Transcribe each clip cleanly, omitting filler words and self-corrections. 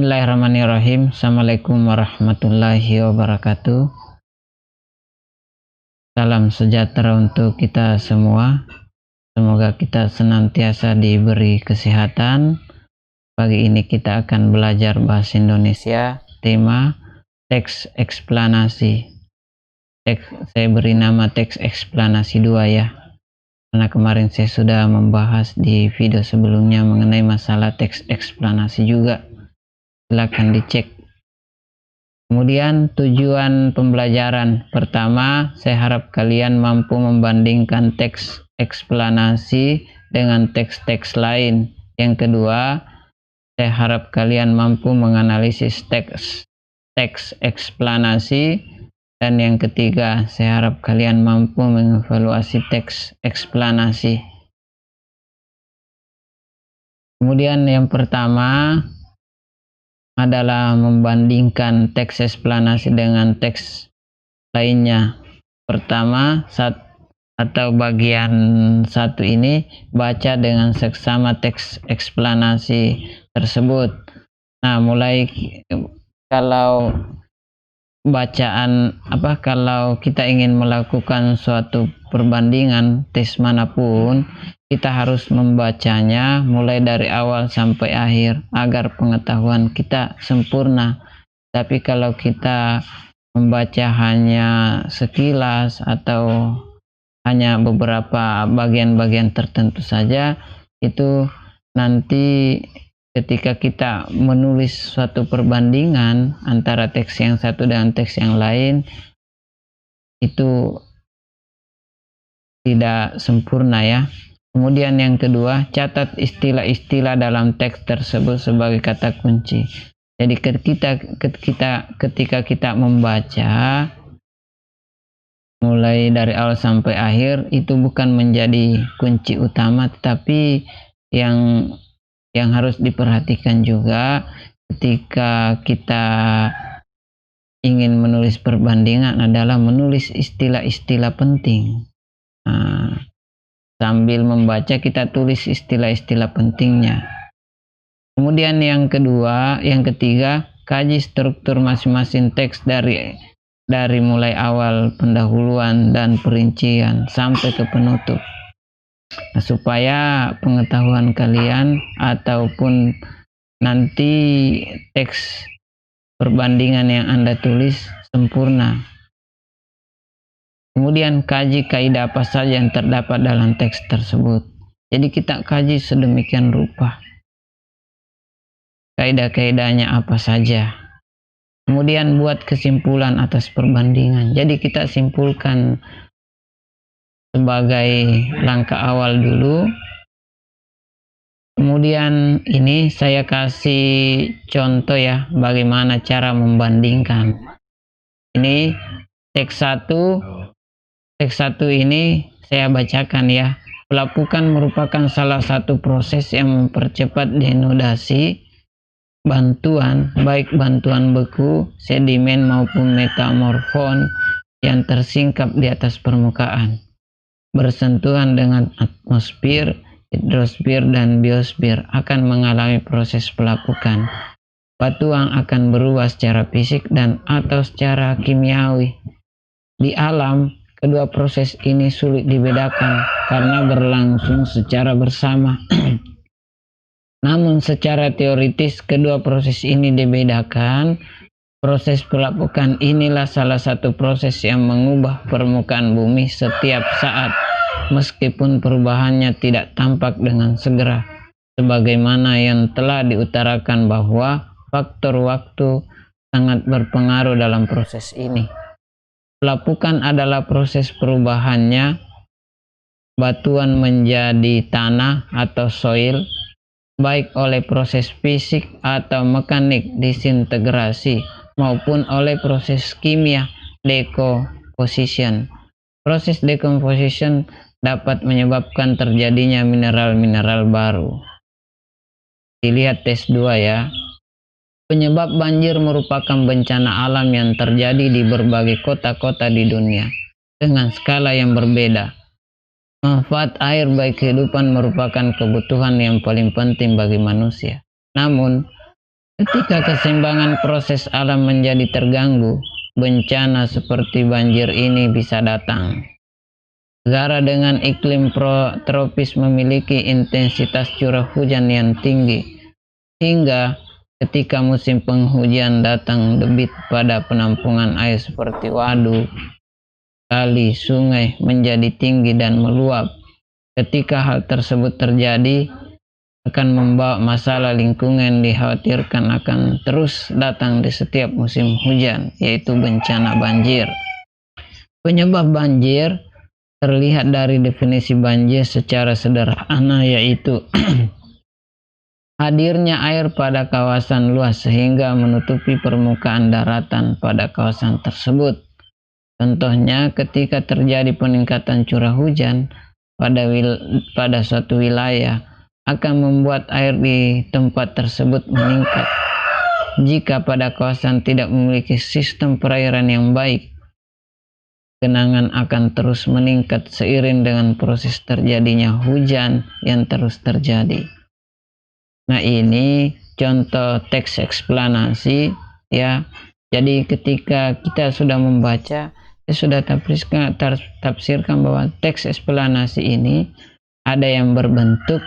Bismillahirrahmanirrahim. Assalamualaikum warahmatullahi wabarakatuh. Salam sejahtera untuk kita semua. Semoga kita senantiasa diberi kesehatan. Pagi ini kita akan belajar bahasa Indonesia. Tema teks eksplanasi. Saya beri nama teks eksplanasi 2 ya. Karena kemarin saya sudah membahas di video sebelumnya mengenai masalah teks eksplanasi juga. Silakan dicek. Kemudian tujuan pembelajaran. Pertama, saya harap kalian mampu membandingkan teks eksplanasi dengan teks-teks lain. Yang kedua, saya harap kalian mampu menganalisis teks eksplanasi. Dan yang ketiga, saya harap kalian mampu mengevaluasi teks eksplanasi. Kemudian yang pertama adalah membandingkan teks eksplanasi dengan teks lainnya. Pertama, atau bagian 1 ini baca dengan seksama teks eksplanasi tersebut. Nah, mulai kalau kalau kita ingin melakukan suatu perbandingan tes manapun, kita harus membacanya mulai dari awal sampai akhir agar pengetahuan kita sempurna. Tapi kalau kita membaca hanya sekilas atau hanya beberapa bagian-bagian tertentu saja, itu nanti ketika kita menulis suatu perbandingan antara teks yang satu dengan teks yang lain, itu tidak sempurna ya. Kemudian yang kedua, catat istilah-istilah dalam teks tersebut sebagai kata kunci. Jadi ketika kita membaca mulai dari awal sampai akhir, itu bukan menjadi kunci utama, tetapi yang harus diperhatikan juga ketika kita ingin menulis perbandingan adalah menulis istilah-istilah penting. Nah, sambil membaca kita tulis istilah-istilah pentingnya. Kemudian yang ketiga, kaji struktur masing-masing teks dari mulai awal pendahuluan dan perincian sampai ke penutup. Nah, supaya pengetahuan kalian ataupun nanti teks perbandingan yang Anda tulis sempurna. Kemudian kaji kaidah apa saja yang terdapat dalam teks tersebut. Jadi kita kaji sedemikian rupa. Kaidah-kaidahnya apa saja. Kemudian buat kesimpulan atas perbandingan. Jadi kita simpulkan sebagai langkah awal dulu. Kemudian ini saya kasih contoh ya bagaimana cara membandingkan. Ini teks 1 ini saya bacakan ya. Pelapukan merupakan salah satu proses yang mempercepat denudasi bantuan, baik bantuan beku, sedimen maupun metamorfon yang tersingkap di atas permukaan. Bersentuhan dengan atmosfer, hidrosfer, dan biosfer akan mengalami proses pelapukan. Batuan akan berubah secara fisik dan atau secara kimiawi. Di alam, kedua proses ini sulit dibedakan karena berlangsung secara bersama. Namun secara teoritis kedua proses ini dibedakan. Proses pelapukan inilah salah satu proses yang mengubah permukaan bumi setiap saat, meskipun perubahannya tidak tampak dengan segera. Sebagaimana yang telah diutarakan bahwa faktor waktu sangat berpengaruh dalam proses ini. Pelapukan adalah proses perubahannya batuan menjadi tanah atau soil, baik oleh proses fisik atau mekanik disintegrasi maupun oleh proses kimia decomposition. Proses decomposition dapat menyebabkan terjadinya mineral-mineral baru. Dilihat tes 2 ya. Penyebab banjir merupakan bencana alam yang terjadi di berbagai kota-kota di dunia dengan skala yang berbeda. Manfaat air bagi kehidupan merupakan kebutuhan yang paling penting bagi manusia. Namun, Ketika keseimbangan proses alam menjadi terganggu, bencana seperti banjir ini bisa datang. Negara dengan iklim tropis memiliki intensitas curah hujan yang tinggi, hingga ketika musim penghujan datang, debit pada penampungan air seperti waduk, kali, sungai menjadi tinggi dan meluap. Ketika hal tersebut terjadi, akan membawa masalah lingkungan dikhawatirkan akan terus datang di setiap musim hujan, yaitu bencana banjir. Penyebab banjir terlihat dari definisi banjir secara sederhana, yaitu hadirnya air pada kawasan luas sehingga menutupi permukaan daratan pada kawasan tersebut. Contohnya, ketika terjadi peningkatan curah hujan pada suatu wilayah, akan membuat air di tempat tersebut meningkat. Jika pada kawasan tidak memiliki sistem perairan yang baik, genangan akan terus meningkat seiring dengan proses terjadinya hujan yang terus terjadi. Nah, ini contoh teks eksplanasi ya. Jadi ketika kita sudah membaca, kita sudah tafsirkan bahwa teks eksplanasi ini ada yang berbentuk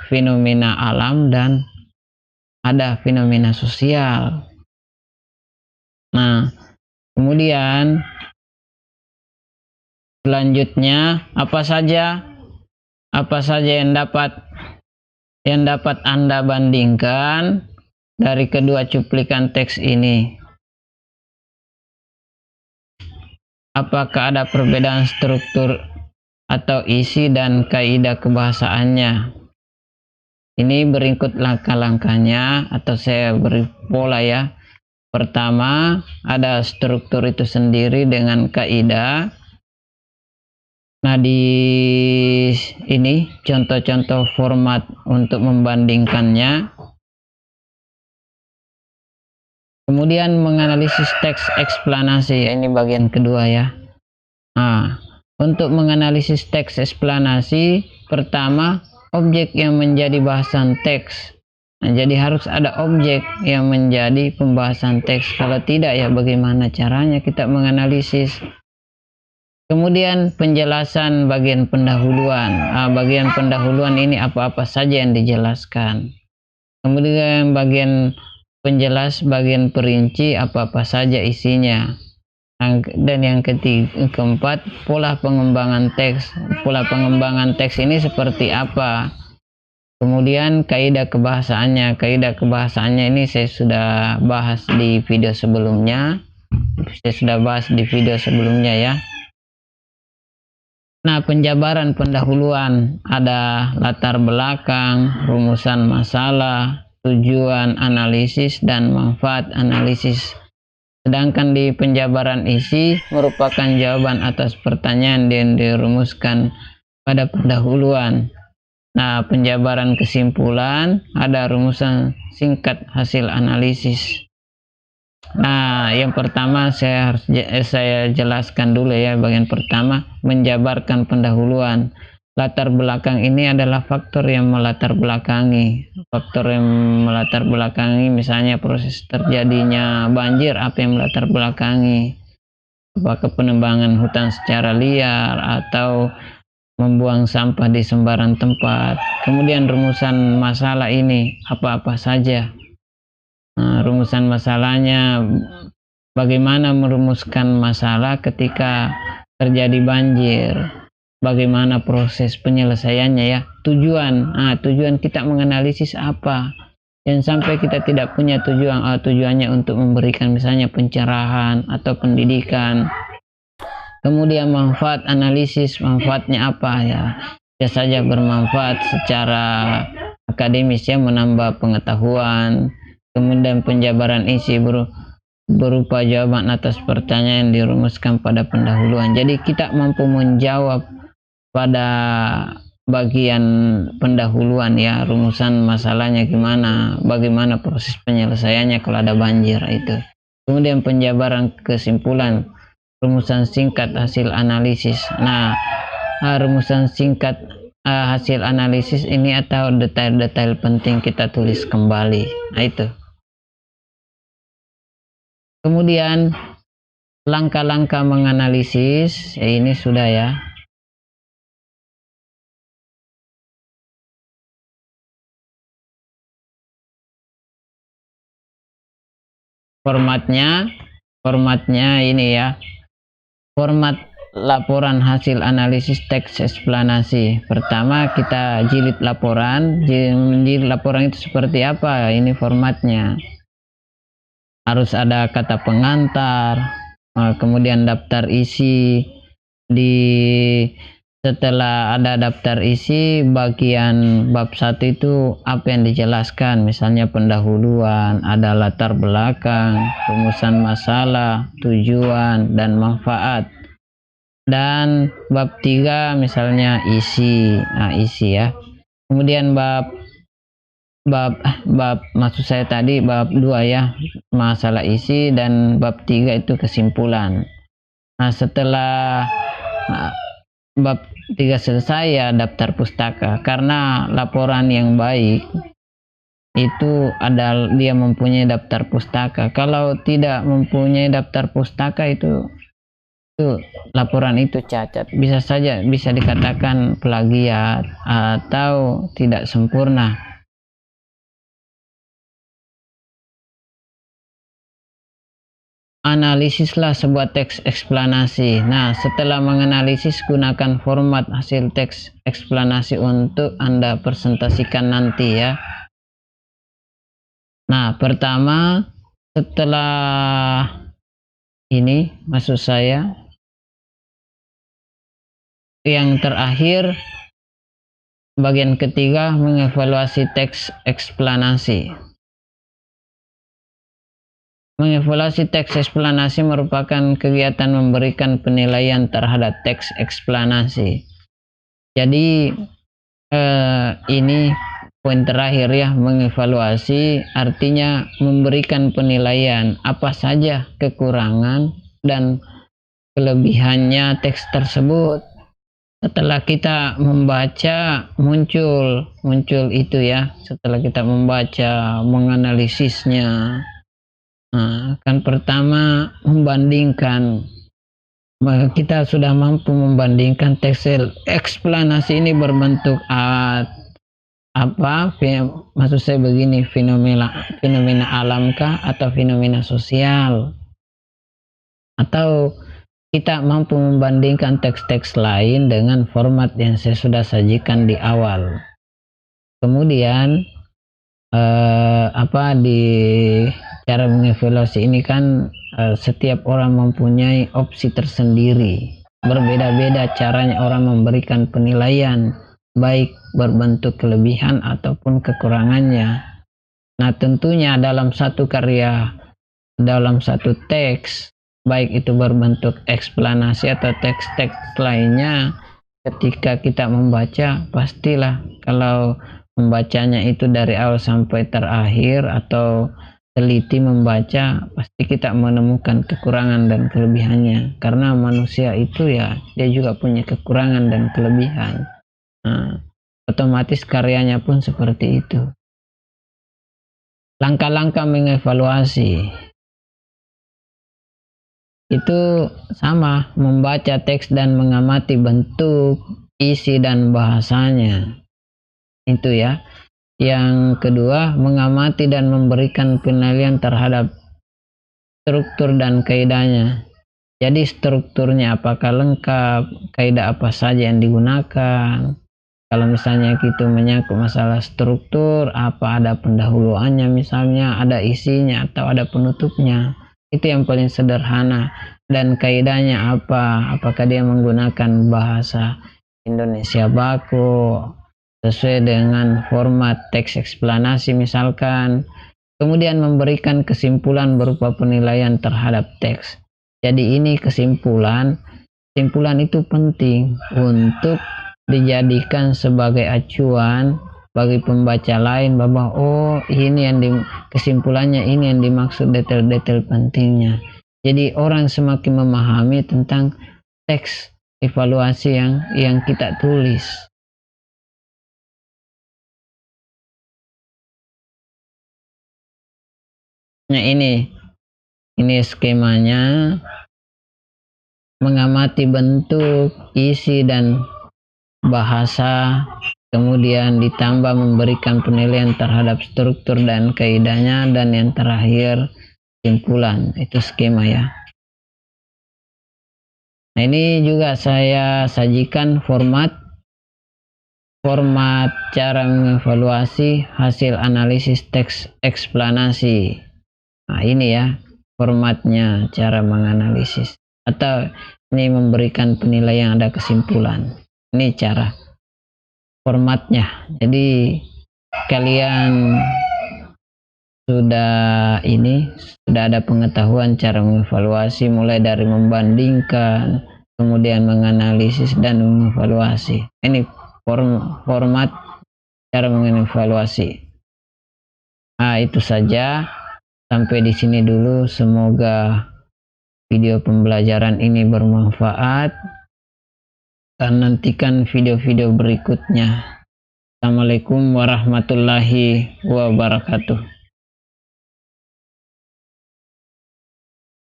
fenomena alam dan ada fenomena sosial. Nah, kemudian selanjutnya apa saja yang dapat Anda bandingkan dari kedua cuplikan teks ini? Apakah ada perbedaan struktur atau isi dan kaidah kebahasaannya? Ini berikut langkah-langkahnya, atau saya beri pola ya. Pertama, ada struktur itu sendiri dengan kaidah. Nah, di ini contoh-contoh format untuk membandingkannya. Kemudian menganalisis teks eksplanasi, ini bagian kedua ya. Nah, untuk menganalisis teks eksplanasi, pertama, objek yang menjadi bahasan teks. Nah, jadi harus ada objek yang menjadi pembahasan teks. Kalau tidak, ya bagaimana caranya kita menganalisis? Kemudian penjelasan bagian pendahuluan. Bagian pendahuluan ini apa-apa saja yang dijelaskan. Kemudian bagian penjelas, bagian perinci, apa-apa saja isinya. Dan yang keempat, pola pengembangan teks. Pola pengembangan teks ini seperti apa? Kemudian kaidah kebahasaannya. Kaidah kebahasaannya ini saya sudah bahas di video sebelumnya. Ya. Nah, penjabaran pendahuluan ada latar belakang, rumusan masalah, tujuan analisis, dan manfaat analisis. Sedangkan di penjabaran isi merupakan jawaban atas pertanyaan yang dirumuskan pada pendahuluan. Nah, penjabaran kesimpulan ada rumusan singkat hasil analisis. Nah, yang pertama saya jelaskan dulu ya, bagian pertama menjabarkan pendahuluan. Latar belakang ini adalah faktor yang melatar belakangi. Misalnya proses terjadinya banjir, apa yang melatar belakangi? Apakah penebangan hutan secara liar atau membuang sampah di sembarang tempat? Kemudian rumusan masalah ini apa-apa saja? Nah, rumusan masalahnya, bagaimana merumuskan masalah ketika terjadi banjir? Bagaimana proses penyelesaiannya ya? Tujuan kita menganalisis apa? Jangan sampai kita tidak punya tujuan. Tujuannya untuk memberikan misalnya pencerahan atau pendidikan. Kemudian manfaat analisis, manfaatnya apa ya? Bisa saja bermanfaat secara akademis ya, menambah pengetahuan. Kemudian penjabaran isi berupa jawaban atas pertanyaan yang dirumuskan pada pendahuluan. Jadi kita mampu menjawab pada bagian pendahuluan ya, rumusan masalahnya gimana, bagaimana proses penyelesaiannya kalau ada banjir itu. Kemudian penjabaran kesimpulan, rumusan singkat hasil analisis. Nah, rumusan singkat hasil analisis ini atau detail-detail penting kita tulis kembali. Nah itu. Kemudian langkah-langkah menganalisis, ya ini sudah ya. Formatnya ini ya. Format laporan hasil analisis teks eksplanasi. Pertama kita jilid laporan. Jilid laporan itu seperti apa? Ini formatnya. Harus ada kata pengantar, kemudian daftar isi. Setelah ada daftar isi, bagian bab 1 itu apa yang dijelaskan, misalnya pendahuluan, ada latar belakang, rumusan masalah, tujuan dan manfaat. Dan bab 3 misalnya isi. Nah, isi ya. Kemudian bab maksud saya tadi bab 2 ya, masalah isi, dan bab 3 itu kesimpulan. Nah, setelah bab 3 selesai ya daftar pustaka, karena laporan yang baik itu ada dia mempunyai daftar pustaka. Kalau tidak mempunyai daftar pustaka itu laporan itu cacat, bisa saja bisa dikatakan plagiat atau tidak sempurna. Analisislah sebuah teks eksplanasi. Nah, setelah menganalisis, gunakan format hasil teks eksplanasi untuk Anda presentasikan nanti ya. Nah, pertama setelah ini, maksud saya yang terakhir, bagian ketiga, mengevaluasi teks eksplanasi. Mengevaluasi teks eksplanasi merupakan kegiatan memberikan penilaian terhadap teks eksplanasi. Jadi ini poin terakhir ya, mengevaluasi artinya memberikan penilaian apa saja kekurangan dan kelebihannya teks tersebut. Setelah kita membaca muncul itu ya, setelah kita membaca, menganalisisnya. Nah, kan pertama membandingkan, kita sudah mampu membandingkan teks eksplanasi ini berbentuk apa, maksud saya begini, fenomena alamkah atau fenomena sosial, atau kita mampu membandingkan teks-teks lain dengan format yang saya sudah sajikan di awal. Kemudian di cara mengevaluasi ini kan setiap orang mempunyai opsi tersendiri, berbeda-beda caranya orang memberikan penilaian, baik berbentuk kelebihan ataupun kekurangannya. Nah, tentunya dalam satu karya, dalam satu teks, baik itu berbentuk eksplanasi atau teks-teks lainnya, ketika kita membaca, pastilah kalau membacanya itu dari awal sampai terakhir atau teliti membaca, pasti kita menemukan kekurangan dan kelebihannya, karena manusia itu ya dia juga punya kekurangan dan kelebihan. Nah, otomatis karyanya pun seperti itu. Langkah-langkah mengevaluasi itu sama, membaca teks dan mengamati bentuk, isi dan bahasanya. Itu ya. Yang kedua, mengamati dan memberikan penilaian terhadap struktur dan kaidahnya. Jadi strukturnya apakah lengkap, kaidah apa saja yang digunakan. Kalau misalnya gitu menyangkut masalah struktur, apa ada pendahuluannya misalnya, ada isinya atau ada penutupnya. Itu yang paling sederhana. Dan kaidahnya apa, apakah dia menggunakan bahasa Indonesia baku sesuai dengan format teks eksplanasi misalkan. Kemudian memberikan kesimpulan berupa penilaian terhadap teks. Jadi ini kesimpulan itu penting untuk dijadikan sebagai acuan bagi pembaca lain bahwa ini yang kesimpulannya ini yang dimaksud detail-detail pentingnya. Jadi orang semakin memahami tentang teks evaluasi yang kita tulis. Nah, ini skemanya. Mengamati bentuk, isi, dan bahasa, kemudian ditambah memberikan penilaian terhadap struktur dan kaidahnya, dan yang terakhir kesimpulan. Itu skema ya. Nah, ini juga saya sajikan format cara mengevaluasi hasil analisis teks eksplanasi. Nah, ini ya formatnya cara menganalisis, atau ini memberikan penilaian, ada kesimpulan. Ini cara formatnya. Jadi kalian sudah ada pengetahuan cara mengevaluasi, mulai dari membandingkan, kemudian menganalisis dan mengevaluasi. Ini format cara mengevaluasi. Nah, itu saja. Sampai di sini dulu. Semoga video pembelajaran ini bermanfaat, dan nantikan video-video berikutnya. Assalamualaikum warahmatullahi wabarakatuh.